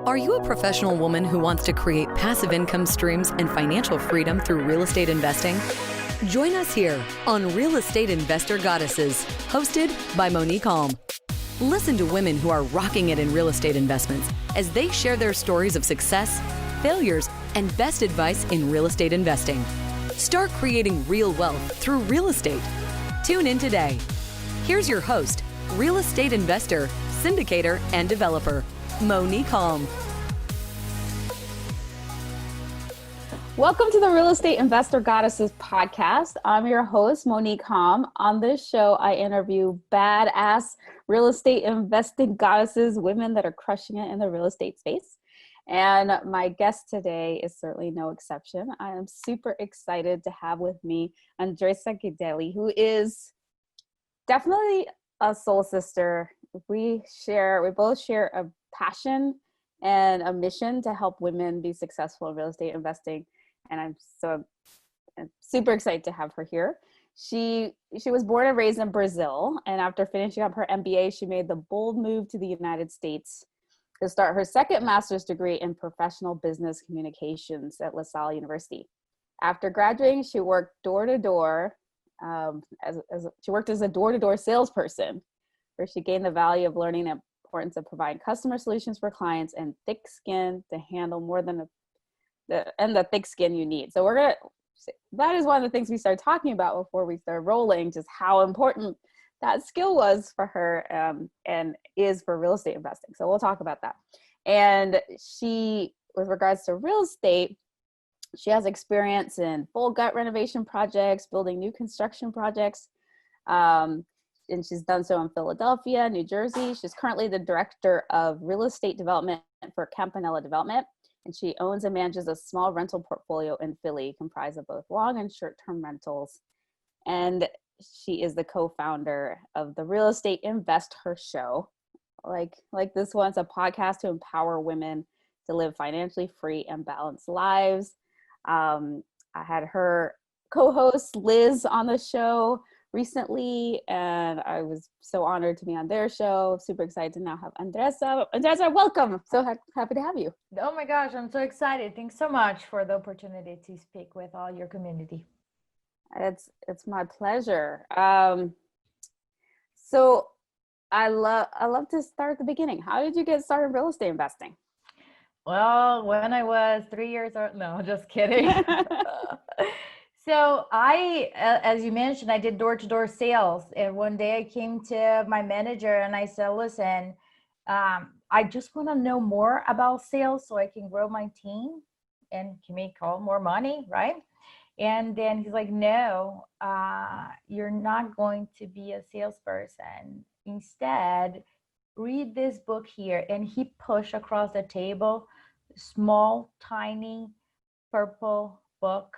Are you a professional woman who wants to create passive income streams and financial freedom through real estate investing? Join us here on Real Estate Investor Goddesses, hosted by Monick Halm. Listen to women who are rocking it in real estate investments as they share their stories of success, failures, and best advice in real estate investing. Start creating real wealth through real estate. Tune in today. Here's your host, real estate investor, syndicator, and developer, Monick Halm. Welcome to the Real Estate Investor Goddesses podcast. I'm your host, Monick Halm. On this show, I interview badass real estate investing goddesses, women that are crushing it in the real estate space. And my guest today is certainly no exception. I am super excited to have with me Andresa Guidelli, who is definitely a soul sister. We both share a passion and a mission to help women be successful in real estate investing. And I'm super excited to have her here. She was born and raised in Brazil. And after finishing up her MBA, she made the bold move to the United States to start her second master's degree in professional business communications at LaSalle University. After graduating, she worked door-to-door. She worked as a door-to-door salesperson, where she gained the value of learning the importance of providing customer solutions for clients and thick skin to handle more than the thick skin you need. So that is one of the things we started talking about before we started rolling, just how important that skill was for her and is for real estate investing. So we'll talk about that. And she, with regards to real estate, she has experience in full gut renovation projects, building new construction projects. And she's done so in Philadelphia, New Jersey. She's currently the director of real estate development for Campanella Development. And she owns and manages a small rental portfolio in Philly comprised of both long and short-term rentals. And she is the co-founder of the Real Estate InvestHER Show. Like this one's a podcast to empower women to live financially free and balanced lives. I had her co-host Liz on the show recently, and I was so honored to be on their show. Super excited to now have Andresa. Andresa, welcome. So happy to have you. Oh my gosh, I'm so excited. Thanks so much for the opportunity to speak with all your community. It's my pleasure. So I love to start at the beginning. How did you get started in real estate investing? Well, when I was 3 years old, no, just kidding. So as you mentioned, I did door-to-door sales. And one day I came to my manager and I said, listen, I just want to know more about sales so I can grow my team and can make more money, right? And then he's like, no, you're not going to be a salesperson. Instead, read this book here. And he pushed across the table, small, tiny, purple book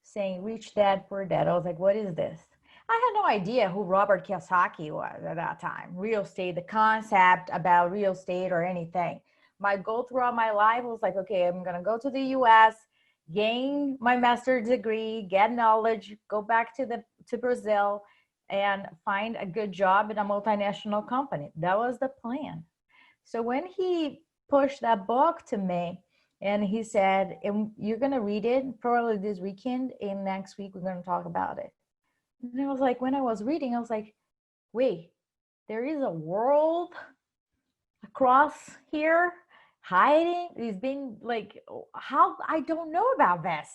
saying, Rich Dad, Poor Dad. I was like, what is this? I had no idea who Robert Kiyosaki was at that time. Real estate, the concept about real estate or anything. My goal throughout my life was like, okay, I'm going to go to the US, gain my master's degree, get knowledge, go back to Brazil and find a good job in a multinational company. That was the plan. So when he pushed that book to me and he said, you're going to read it probably this weekend and next week we're going to talk about it. And I was like, when I was reading, I was like, wait, there is a world across here hiding. It's been like, how I don't know about this.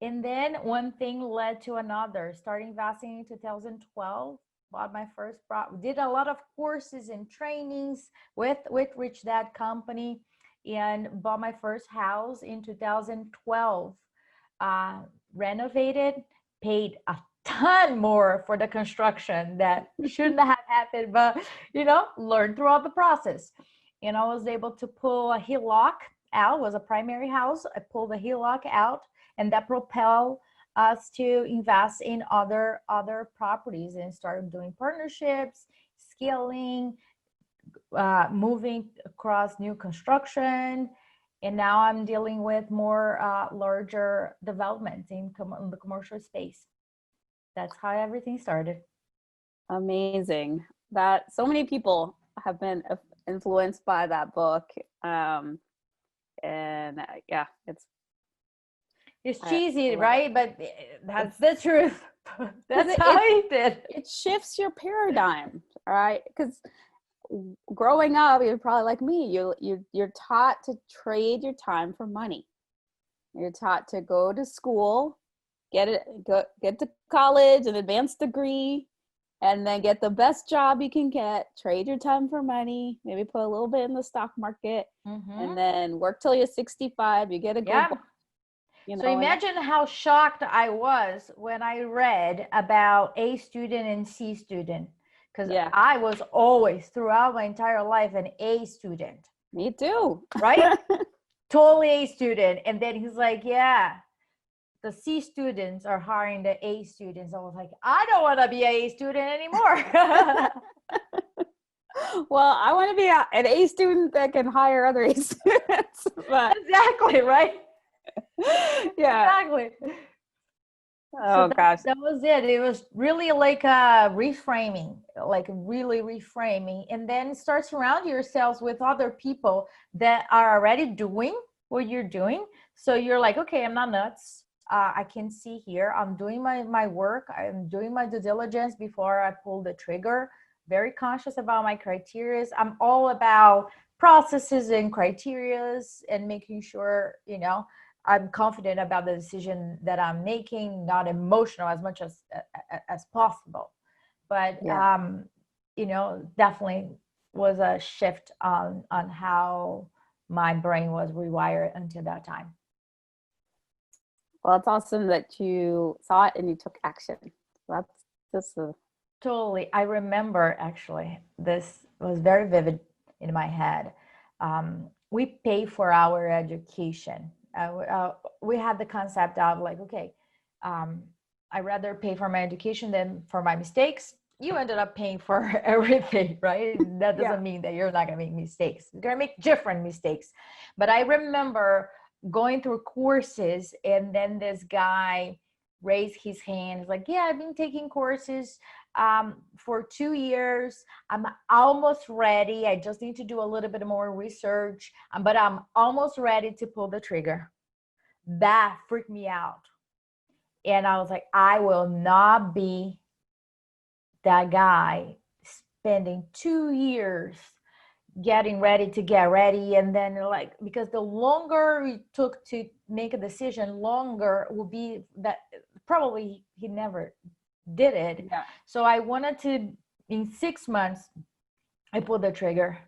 And then one thing led to another. Starting investing in 2012, bought my first did a lot of courses and trainings with Rich Dad Company, and bought my first house in 2012. Renovated, paid a ton more for the construction that shouldn't have happened, but learned throughout the process. And I was able to pull a HELOC out. It was a primary house. I pulled the HELOC out, and that propelled us to invest in other properties and started doing partnerships, scaling, moving across new construction. And now I'm dealing with more larger developments in the commercial space. That's how everything started. Amazing. That so many people have been influenced by that book. Yeah, It's I cheesy, love it. right? But that's the truth. That's it, how he did. it shifts your paradigm, right? Because growing up, you're probably like me. You're taught to trade your time for money. You're taught to go to school, get to college, an advanced degree, and then get the best job you can get. Trade your time for money. Maybe put a little bit in the stock market, and then work till you're 65. You get a good. Yeah. So imagine how shocked I was when I read about A student and C student, because I was always throughout my entire life an A student. Me too. Right? Totally A student. And then he's like, yeah, the C students are hiring the A students. I was like, I don't want to be an A student anymore. Well, I want to be an A student that can hire other A students. But exactly, right? Yeah. Exactly. Oh, gosh. That was it. It was really like reframing, like really reframing. And then start surrounding yourselves with other people that are already doing what you're doing. So you're like, okay, I'm not nuts. I can see here, I'm doing my work. I'm doing my due diligence before I pull the trigger. Very conscious about my criterias. I'm all about processes and criterias and making sure, I'm confident about the decision that I'm making, not emotional as much as possible. But, definitely was a shift on how my brain was rewired until that time. Well, it's awesome that you saw it and you took action. That's just Totally. I remember, actually, this was very vivid in my head. We pay for our education. We had the concept of like, okay, I'd rather pay for my education than for my mistakes. You ended up paying for everything, right? That doesn't mean that you're not going to make mistakes. You're going to make different mistakes. But I remember going through courses, and then this guy raised his hand. He's like, yeah, I've been taking courses for 2 years. I'm almost ready. I just need to do a little bit more research, but I'm almost ready to pull the trigger. That freaked me out. And I was like, I will not be that guy spending 2 years getting ready to get ready. And then like, because the longer it took to make a decision, longer will be that probably he never did it. Yeah. So I wanted to, in 6 months, I pulled the trigger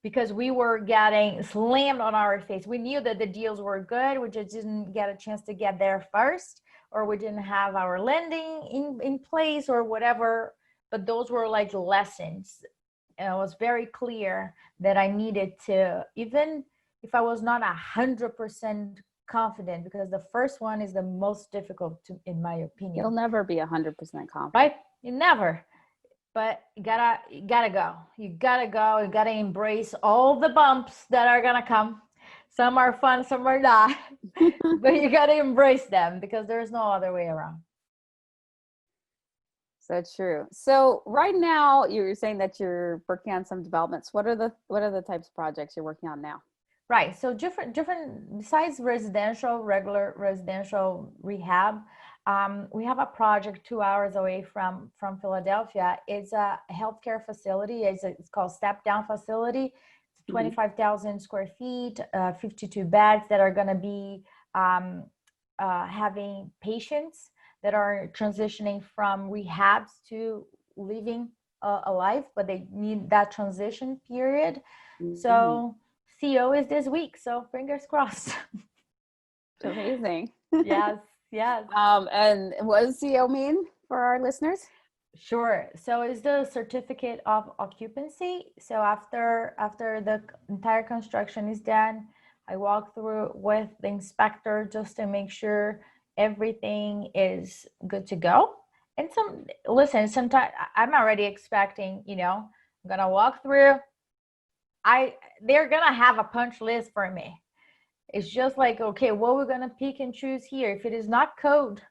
because we were getting slammed on our face. We knew that the deals were good. We just didn't get a chance to get there first, or we didn't have our lending in place or whatever. But those were like lessons. And it was very clear that I needed to, even if I was not 100% confident, because the first one is the most difficult to, in my opinion. You'll never be 100% confident. Right? You never. But you gotta go. You gotta embrace all the bumps that are gonna come. Some are fun, some are not. But you gotta embrace them because there's no other way around. So true. So right now you're saying that you're working on some developments. What are the types of projects you're working on now? Right. So different besides regular residential rehab, we have a project 2 hours away from Philadelphia. It's a healthcare facility. It's called Step Down Facility. It's 25,000 square feet, 52 beds that are going to be having patients that are transitioning from rehabs to living a life, but they need that transition period. So CO is this week, so fingers crossed. Amazing. Yes. And what does CO mean for our listeners? Sure. So it's the certificate of occupancy. So after the entire construction is done, I walk through with the inspector just to make sure everything is good to go. And sometimes I'm already expecting, I'm gonna walk through. They're gonna have a punch list for me. It's just like, okay, what we're gonna pick and choose here. If it is not code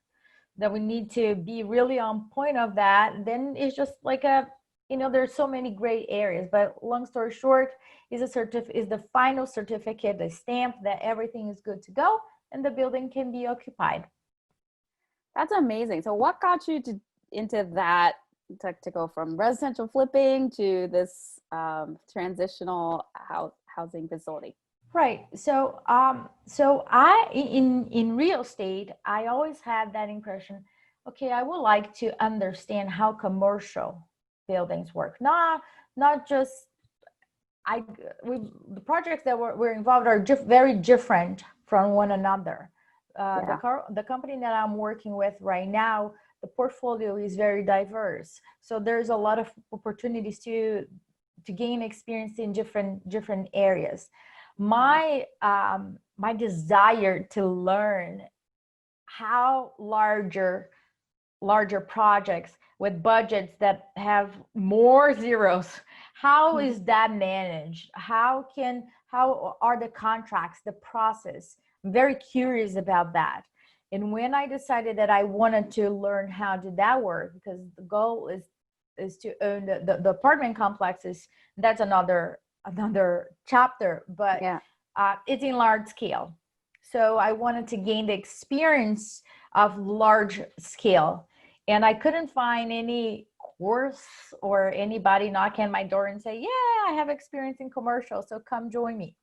that we need to be really on point of that, then it's just like a there's so many gray areas, but long story short, is the final certificate, the stamp that everything is good to go and the building can be occupied. That's amazing. So what got you into that, to go from residential flipping to this transitional housing facility? Right. So I in real estate, I always had that impression. Okay, I would like to understand how commercial buildings work. Not just the projects that we're involved are very different from one another. The company that I'm working with right now, the portfolio is very diverse. So there's a lot of opportunities to gain experience in different areas. My desire to learn how larger projects with budgets that have more zeros, how is that managed? How are the contracts, the process? I'm very curious about that. And when I decided that I wanted to learn how did that work, because the goal is to own the apartment complexes, that's another chapter, but it's in large scale. So I wanted to gain the experience of large scale, and I couldn't find any course or anybody knock on my door and say, yeah, I have experience in commercial, so come join me.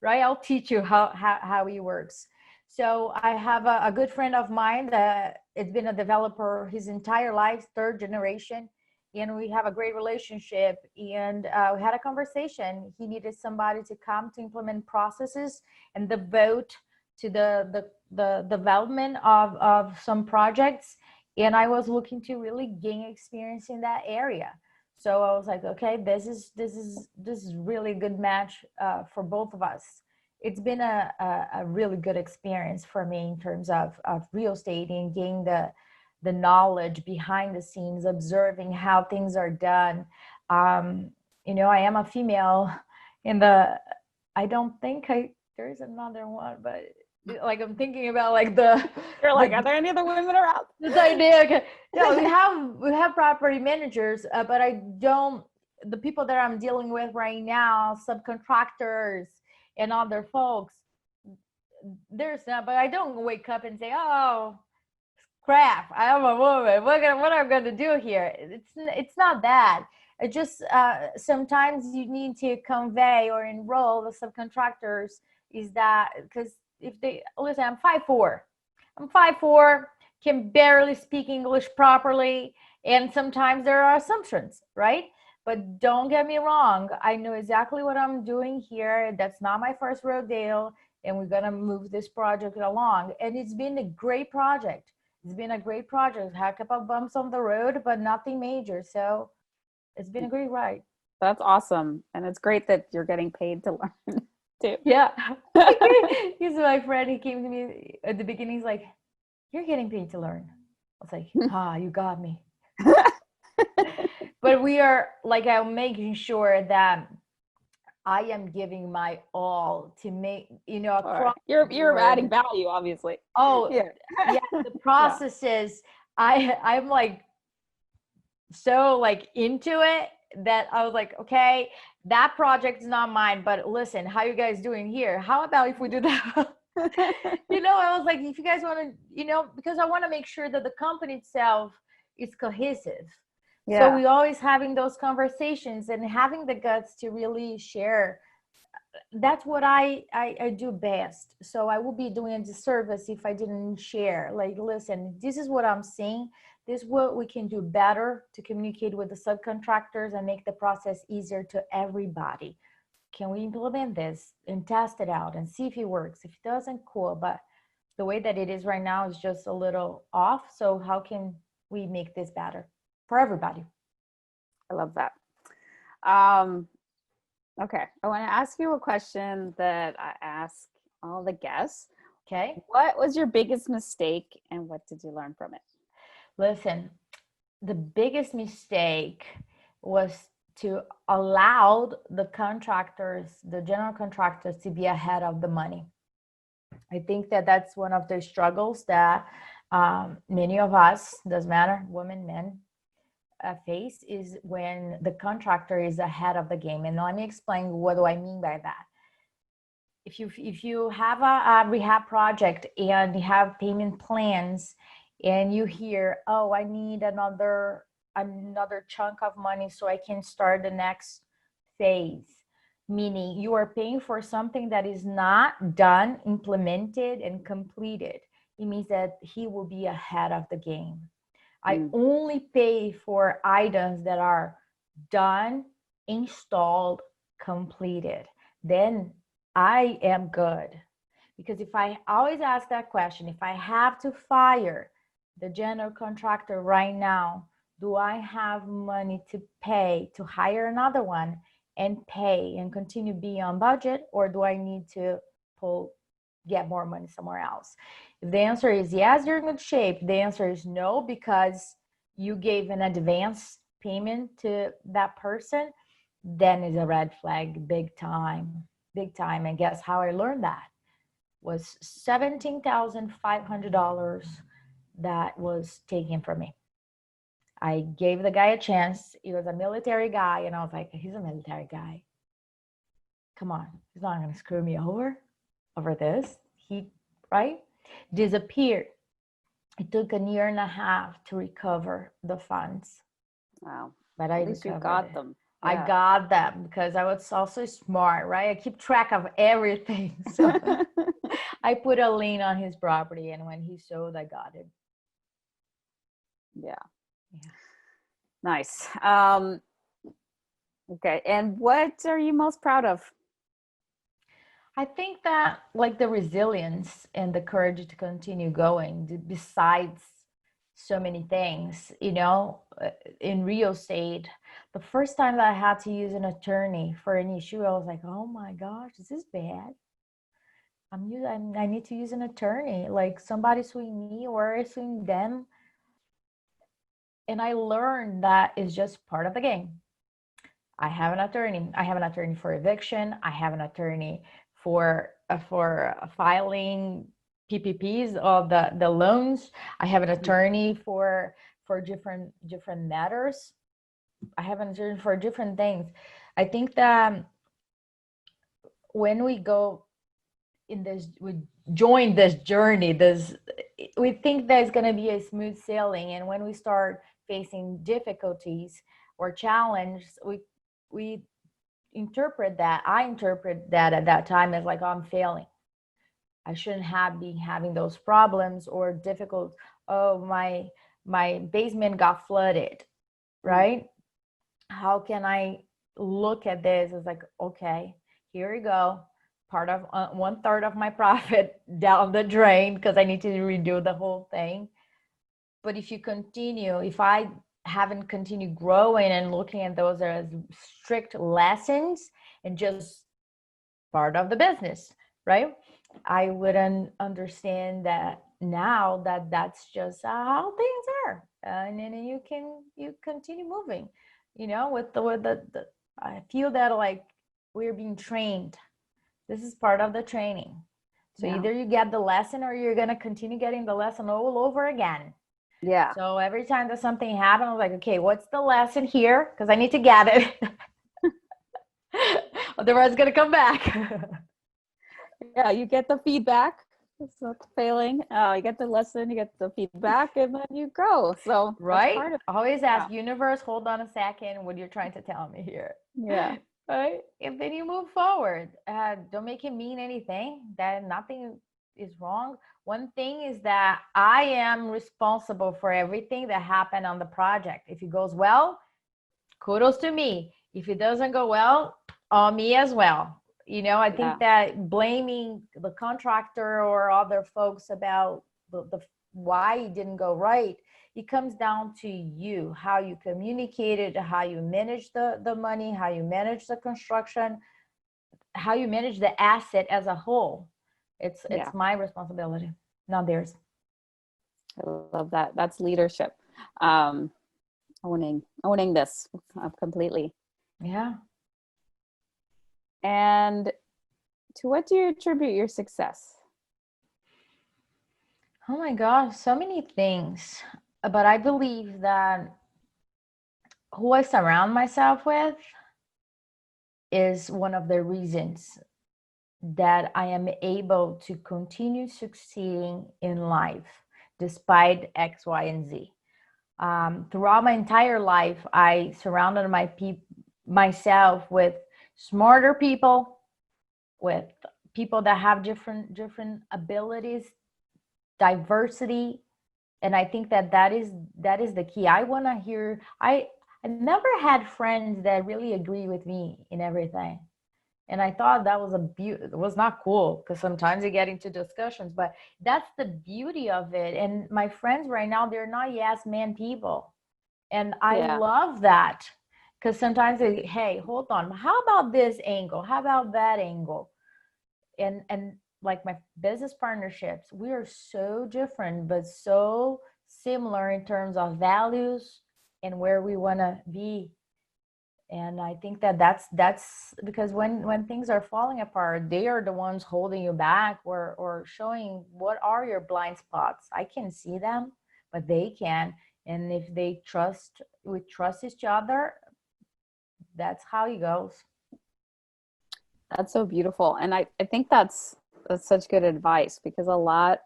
Right? I'll teach you how it works. So I have a good friend of mine that has been a developer his entire life, third generation, and we have a great relationship. And we had a conversation. He needed somebody to come to implement processes and devote to the development of some projects. And I was looking to really gain experience in that area. So I was like, okay, this is really a good match for both of us. It's been a really good experience for me in terms of real estate and gaining the knowledge behind the scenes, observing how things are done. I am a female I don't think there's another one, but like I'm thinking about like you're like, are there any other women around? This idea. Okay. Yeah, we have property managers, but the people that I'm dealing with right now, subcontractors and other folks, there's not, but I don't wake up and say, oh crap, I am a woman, what am I going to do here? It's not that. It just sometimes you need to convey or enroll the subcontractors, is that because if they listen, I'm 5'4", can barely speak English properly, and sometimes there are assumptions, right? But don't get me wrong, I know exactly what I'm doing here. That's not my first rodeo, and we're gonna move this project along. And it's been a great project. Had a couple of bumps on the road, but nothing major. So it's been a great ride. That's awesome, and it's great that you're getting paid to learn too. Yeah. He's my friend. He came to me at the beginning. He's like, you're getting paid to learn. I was like, you got me. But we are like, I'm making sure that I am giving my all to make, across you're adding value, obviously. Oh, yeah. The processes, I'm like, so like into it that I was like, okay, that project is not mine, but listen, how you guys doing here? How about if we do that? I was like, if you guys want to, because I want to make sure that the company itself is cohesive. Yeah. So we always having those conversations and having the guts to really share. That's what I do best. So I would be doing a disservice if I didn't share. Like, listen, this is what I'm seeing. This is what we can do better to communicate with the subcontractors and make the process easier to everybody. Can we implement this and test it out and see if it works? If it doesn't, cool. But the way that it is right now is just a little off. So how can we make this better for everybody? I love that. Okay. I want to ask you a question that I ask all the guests. Okay. What was your biggest mistake and what did you learn from it? Listen, the biggest mistake was to allow the contractors, the general contractors, to be ahead of the money. I think that that's one of the struggles that many of us, doesn't matter, women, men, face is when the contractor is ahead of the game. And let me explain what do I mean by that. If you have a rehab project and you have payment plans and you hear, oh, I need another chunk of money so I can start the next phase, meaning you are paying for something that is not done, implemented, and completed. It means that he will be ahead of the game. I only pay for items that are done, installed, completed. Then I am good. Because if I always ask that question, if I have to fire the general contractor right now, do I have money to pay to hire another one and pay and continue being on budget, or do I need to get more money somewhere else? If the answer is yes, you're in good shape. The answer is no, because you gave an advance payment to that person, then it's a red flag, big time. And guess how I learned that? Was $17,500 that was taken from me. I gave the guy a chance. He was a military guy, and I was like, he's a military guy. Come on, he's not going to screw me over this. He, right? Disappeared. It took a year and a half to recover the funds. Wow. But at least you got them. Yeah. I got them because I was also smart, right? I keep track of everything. So I put a lien on his property, and when he sold, I got it. Yeah. Nice. Okay. And what are you most proud of? I think that like the resilience and the courage to continue going besides so many things, in real estate, the first time that I had to use an attorney for an issue, I was like, oh my gosh, this is bad. I need to use an attorney, like somebody suing me or suing them. And I learned that is just part of the game. I have an attorney. I have an attorney for eviction. I have an attorney for filing PPPs of the loans. I have an attorney for different matters. I have an attorney for different things. I think that when we go in this, we join this journey, we think there's going to be a smooth sailing, and when we start facing difficulties or challenges, we interpret that. I interpret that at that time as like, oh, I'm failing. I shouldn't be having those problems or difficult. Oh, my basement got flooded, right? How can I look at this as like, okay, here we go. Part of 1/3 of my profit down the drain because I need to redo the whole thing. But if I haven't continued growing and looking at those as strict lessons and just part of the business, right? I wouldn't understand that now that's just how things are. And then you continue moving, with the I feel that like we're being trained. This is part of the training. So either you get the lesson or you're going to continue getting the lesson all over again. Yeah. So every time that something happens, I was like, okay, what's the lesson here? Because I need to get it. Otherwise, it's going to come back. Yeah, you get the feedback. It's not failing. You get the lesson, you get the feedback, and then you grow. So right. Part of always ask universe, hold on a second, what you're trying to tell me here. Yeah. Right. And then you move forward. Don't make it mean anything. That nothing is wrong. One thing is that I am responsible for everything that happened on the project. If it goes well, kudos to me. If it doesn't go well, on me as well. I think that blaming the contractor or other folks about the why it didn't go right, it comes down to you, how you communicated, how you manage the money, how you manage the construction, how you manage the asset as a whole. It's my responsibility, not theirs. I love that. That's leadership. Owning this completely. Yeah. And to what do you attribute your success? Oh my gosh, so many things. But I believe that Who I surround myself with is one of the reasons that I am able to continue succeeding in life despite X, Y, and Z. Throughout my entire life, I surrounded myself with smarter people, with people that have different abilities, diversity, and I think that is the key. I want to hear. I never had friends that really agree with me in everything. And I thought that was it was not cool, because sometimes you get into discussions, but that's the beauty of it. And my friends right now, they're not yes man people. And I Yeah. love that, because sometimes they, hey, hold on, how about this angle? How about that angle? And like my business partnerships, we are so different, but so similar in terms of values and where we want to be. And I think that's because when things are falling apart, they are the ones holding you back, or showing what are your blind spots. I can see them, but they can. And if we trust each other, that's how it goes. That's so beautiful. And I think that's such good advice, because a lot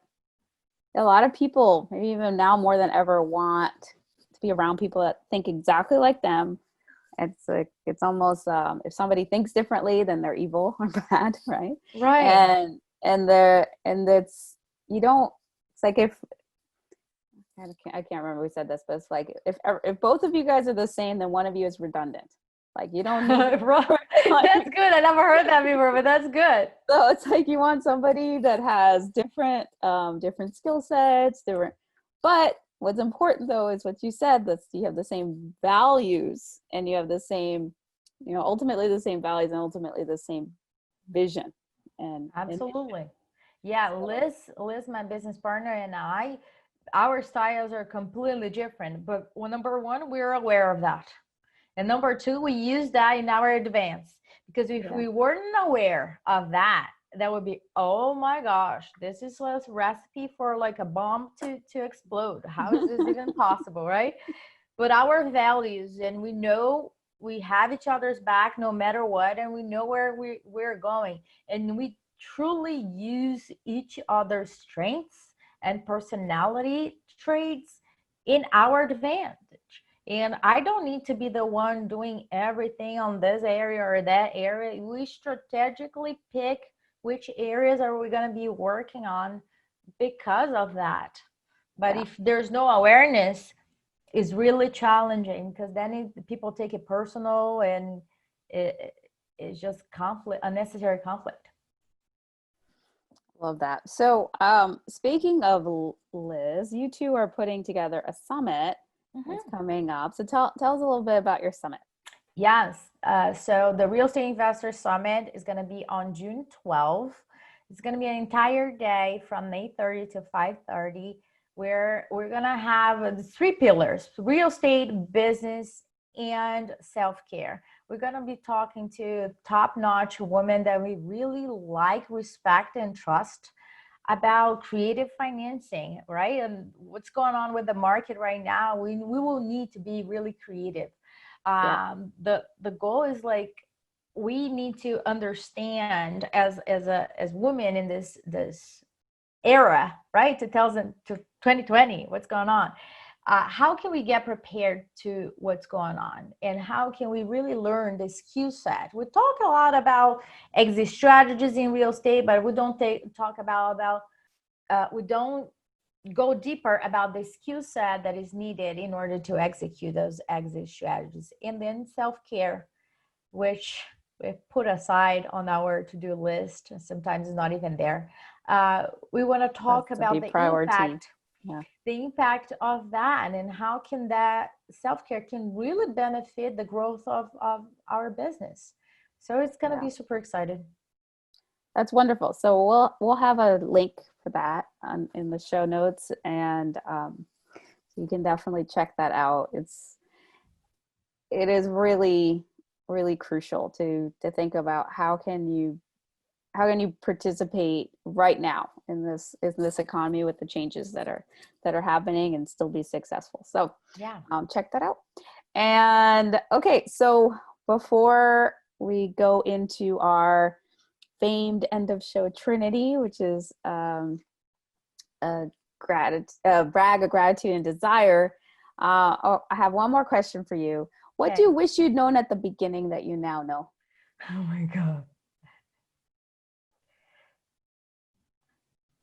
of people, maybe even now more than ever, want to be around people that think exactly like them. It's like, it's almost, if somebody thinks differently, then they're evil or bad, right? Right. And it's, you don't, it's like, if I can't remember who said this, but it's like, if both of you guys are the same, then one of you is redundant. Like, you don't need Right. like, That's good. I never heard that before, but that's good. so it's like, you want somebody that has different skill sets, but what's important though is what you said, that you have the same values, and you have the same, ultimately the same values, and ultimately the same vision. And Absolutely. Yeah, Liz, my business partner, and I, our styles are completely different. But well, number one, we're aware of that. And number two, we use that in our advance. Because if yeah, we weren't aware of that, that would be, oh my gosh, this is a recipe for like a bomb to explode. How is this even possible, right? But our values, and we know we have each other's back no matter what, and we know where we're going, and we truly use each other's strengths and personality traits in our advantage. And I don't need to be the one doing everything on this area or that area. We strategically pick which areas are we going to be working on because of that. But yeah. if there's no awareness, is really challenging, because then people take it personal, and it, it's just conflict, unnecessary conflict. Love that. So, speaking of Liz, you two are putting together a summit that's Mhm. coming up. So tell us a little bit about your summit. Yes. So the Real Estate InvestHER Summit is going to be on June 12th. It's going to be an entire day from 8:30 to 5:30, where we're going to have the three pillars: real estate, business, and self-care. We're going to be talking to top-notch women that we really like, respect, and trust about creative financing, right? And what's going on with the market right now. We will need to be really creative. Yeah. The goal is like, we need to understand as women in this era, right? 2000 to 2020, what's going on. How can we get prepared to what's going on, and how can we really learn the skill set? We talk a lot about exit strategies in real estate, but we don't talk about we don't go deeper about the skill set that is needed in order to execute those exit strategies. And then self-care, which we put aside on our to-do list, sometimes it's not even there. We want to talk That's a about big priority. Yeah. the impact of that, and how can that self-care can really benefit the growth of our business. So it's going to Yeah. be super excited. That's wonderful. So we'll have a link for that in the show notes, and so you can definitely check that out. It is really, really crucial to think about how can you participate right now in this economy with the changes that are happening, and still be successful. So Yeah. check that out. And okay, so before we go into our famed end of show Trinity, which is a brag of gratitude and desire, I have one more question for you. What do you wish you'd known at the beginning that you now know? Oh my God.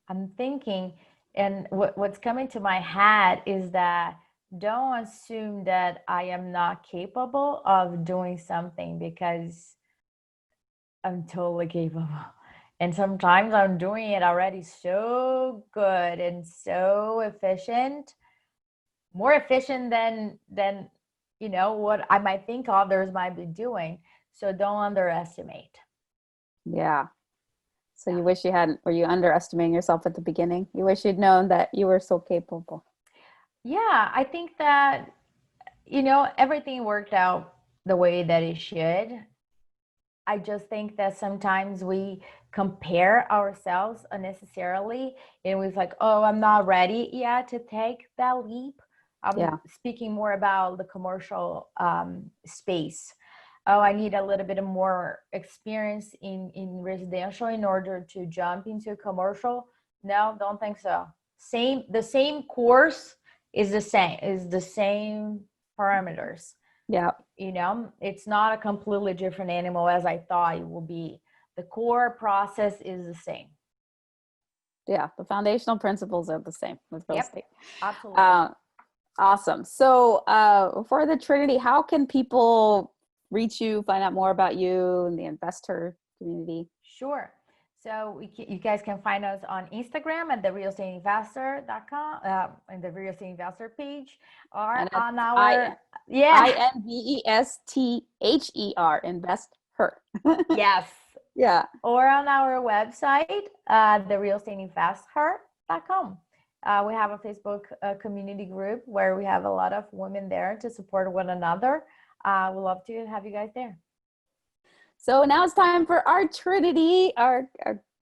I'm thinking, and what's coming to my head is that don't assume that I am not capable of doing something, because I'm totally capable. And sometimes I'm doing it already so good and so efficient, more efficient than what I might think others might be doing. So don't underestimate. Yeah. So you wish you hadn't, were you underestimating yourself at the beginning? You wish you'd known that you were so capable. Yeah, I think that, everything worked out the way that it should. I just think that sometimes we compare ourselves unnecessarily, and we're like, oh, I'm not ready yet to take that leap. I'm speaking more about the commercial space. Oh, I need a little bit more experience in residential in order to jump into commercial. No, don't think so. The same course is the same parameters. Yeah. It's not a completely different animal as I thought it will be. The core process is the same. Yeah, the foundational principles are the same with real estate. Absolutely. Awesome. So for the Trinity, how can people reach you, find out more about you and the investor community? Sure. So you guys can find us on Instagram at the realestateinvestor.com, and the Real Estate Investor page, or on our INVESTHER, InvestHER. Yes. Yeah. Or on our website, therealestateinvesthER.com. We have a Facebook community group where we have a lot of women there to support one another. We'd love to have you guys there. So now it's time for our Trinity, our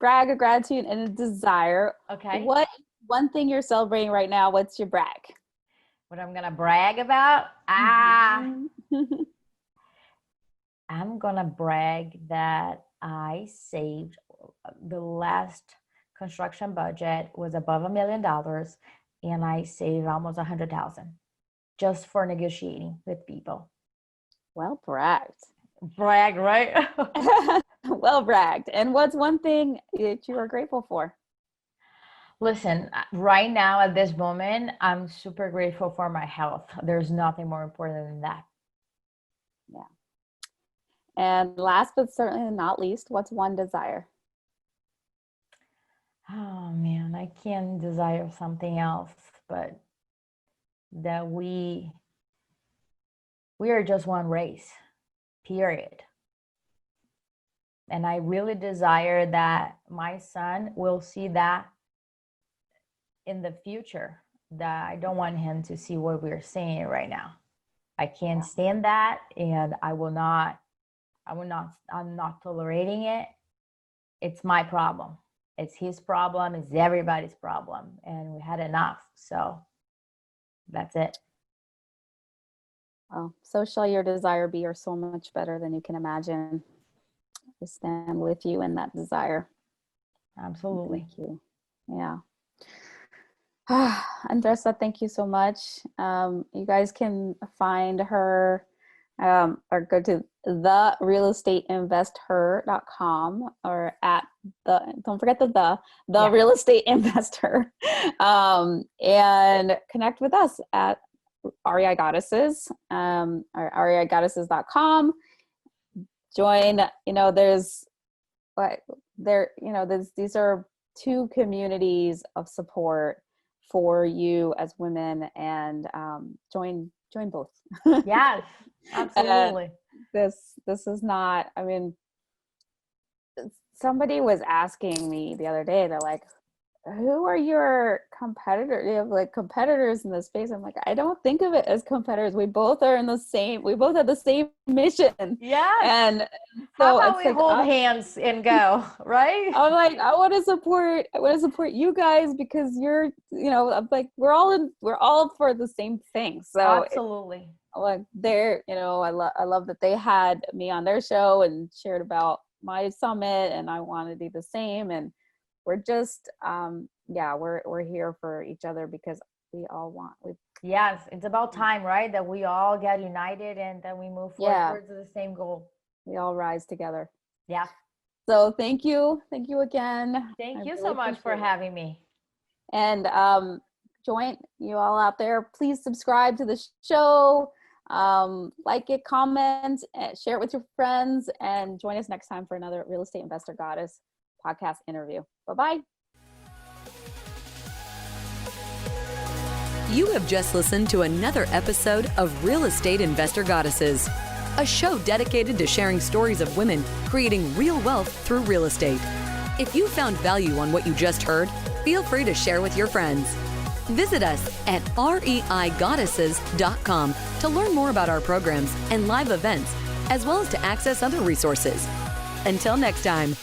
brag of gratitude and a desire. Okay. What one thing you're celebrating right now? What's your brag? What I'm gonna brag about? I'm gonna brag that I saved, the last construction budget was above $1 million, and I saved almost 100,000 just for negotiating with people. Well bragged. Brag, right? Well bragged. And what's one thing that you are grateful for? Listen, right now at this moment, I'm super grateful for my health. There's nothing more important than that. Yeah. And last but certainly not least, what's one desire? Oh man, I can desire something else, but that we are just one race, period. And I really desire that my son will see that in the future, that I don't want him to see what we're seeing right now. I can't stand that, and I'm not tolerating it. It's my problem. It's his problem. It's everybody's problem. And we had enough. So that's it. Well, so shall your desire be, or so much better than you can imagine. I stand with you in that desire. Absolutely. Thank you. Yeah. Andresa, thank you so much. You guys can find her or go to therealestateinvesther.com or at don't forget the Real Estate Investor, and connect with us at REI Goddesses, or reigoddesses.com. Join, these are two communities of support for you as women, and join both. Yes, absolutely. This is not, I mean, somebody was asking me the other day, they're like, who are your competitors? You have like competitors in this space. I'm like, I don't think of it as competitors. We both have the same mission. Yeah. And so how about we hold hands and go, right? I'm like, I want to support you guys, because you're, I'm like, we're all for the same thing. So absolutely. like they're, I love that they had me on their show and shared about my summit, and I want to do the same. And we're just, we're here for each other because we all want. Yes, it's about time, right? That we all get united and then we move forward towards the same goal. We all rise together. Yeah. So thank you again. Thank you so much for having me. And join you all out there. Please subscribe to the show, like it, comment, share it with your friends, and join us next time for another Real Estate Investor Goddess podcast interview. Bye-bye. You have just listened to another episode of Real Estate Investor Goddesses, a show dedicated to sharing stories of women creating real wealth through real estate. If you found value on what you just heard, feel free to share with your friends. Visit us at reigoddesses.com to learn more about our programs and live events, as well as to access other resources. Until next time.